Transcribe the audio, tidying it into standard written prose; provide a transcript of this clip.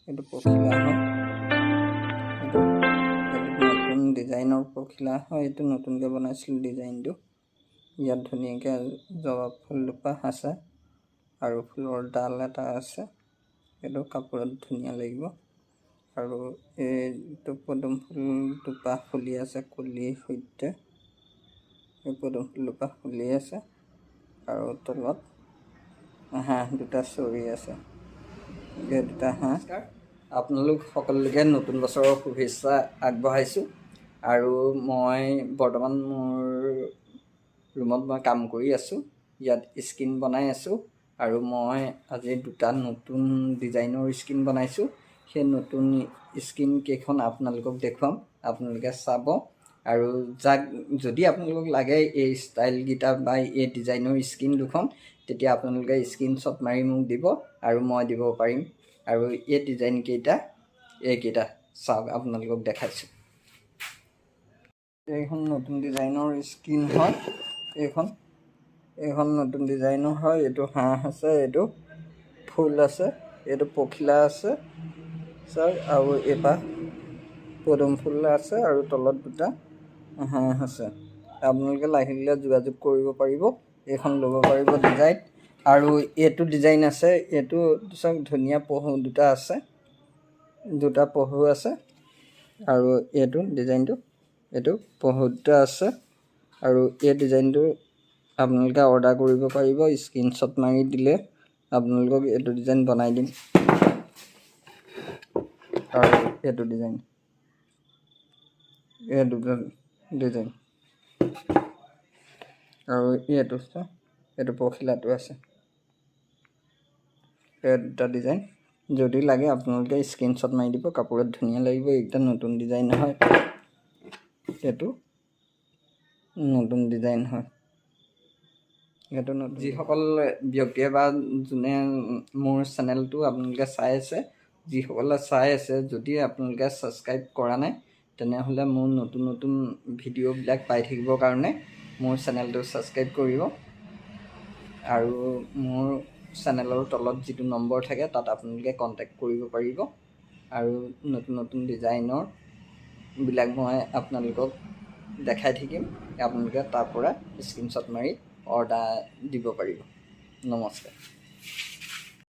এইটো পখিলা হয়, এইটো নতুন ডিজাইনৰ পখিলা হয়। এইটো নতুনকৈ বনাইছিলোঁ ডিজাইনটো। ইয়াত ধুনীয়াকৈ জবা ফুল দুপাহ আছে আৰু ফুলৰ ডাল এটা আছে। এইটো কাপোৰত ধুনীয়া লাগিব। আৰু এইটো পদুম ফুল দুপাহ ফুলি আছে কলিৰ সৈতে। এই পদুম ফুল দুপাহ ফুলি আছে আৰু তলত হাঁহ দুটা চৰি আছে। এই দুটা হাঁহ। আপোনালোক সকলোকে নতুন বছৰৰ শুভেচ্ছা আগবঢ়াইছোঁ। আৰু মই বৰ্তমান মোৰ ৰুমত মই কাম কৰি আছোঁ। ইয়াত স্কিন বনাই আছোঁ আৰু মই আজি দুটা নতুন ডিজাইনৰ স্কিন বনাইছোঁ। সেই নতুন স্কিন কেইখন আপোনালোকক দেখুৱাম, আপোনালোকে চাব। আৰু যদি আপোনালোকক লাগে এই ষ্টাইলকেইটা বা এই ডিজাইনৰ স্কিন দুখন, তেতিয়া আপোনালোকে স্ক্ৰীনশ্বট মাৰি মোক দিব আৰু মই দিব পাৰিম। আৰু এই ডিজাইনকেইটা এইকেইটা চাওক, আপোনালোকক দেখাইছোঁ। এইখন নতুন ডিজাইনৰ স্কিন হয়। এইখন নতুন ডিজাইনৰ হয়। এইটো হাঁহ আছে, এইটো ফুল আছে, এইটো পখিলা আছে চাওক। আৰু এইপাহ পদুম ফুল আছে আৰু তলত দুটা হাঁহ আছে। আপোনালোকে লাগিলে যোগাযোগ কৰিব পাৰিব, এইখন ল'ব পাৰিব ডিজাইন। আৰু এইটো ডিজাইন আছে, এইটো চাওক ধুনীয়া পহু দুটা আছে, দুটা পহু আছে। আৰু এইটো ডিজাইনটো, এইটো পহু দুটা আছে। আৰু এই ডিজাইনটো আপোনালোকে অৰ্ডাৰ কৰিব পাৰিব। স্ক্ৰীনশ্বট মাৰি দিলে আপোনালোকক এইটো ডিজাইন বনাই দিম। আৰু এইটো ডিজাইন, এই দুটা ডিজাইন। আৰু এইটো পখিলাটো আছে। এই দুটা ডিজাইন যদি লাগে আপোনালোকে স্ক্ৰীনশ্বট মাৰি দিব। কাপোৰত ধুনীয়া লাগিব। এইকেইটা নতুন ডিজাইন হয়। এইটো নতুন ডিজাইন হয়। এইটো যিসকল ব্যক্তিয়ে বা যোনে মোৰ চেনেলটো আপোনালোকে চাই আছে, যিসকলে চাই আছে, যদি আপোনালোকে ছাবস্ক্ৰাইব কৰা নাই, তেনেহ'লে মোৰ নতুন নতুন ভিডিঅ'বিলাক পাই থাকিবৰ কাৰণে মোৰ চেনেলটো ছাবস্ক্ৰাইব কৰিব। আৰু মোৰ চেনেলৰ তলত যিটো নম্বৰ থাকে তাত আপোনালোকে কণ্টেক্ট কৰিব পাৰিব। আৰু নতুন নতুন ডিজাইনৰবিলাক মই আপোনালোকক দেখাই থাকিম। আপোনালোকে তাৰ পৰা স্ক্ৰীনশ্বট মাৰি অৰ্ডাৰ দিব পাৰিব। নমস্কাৰ।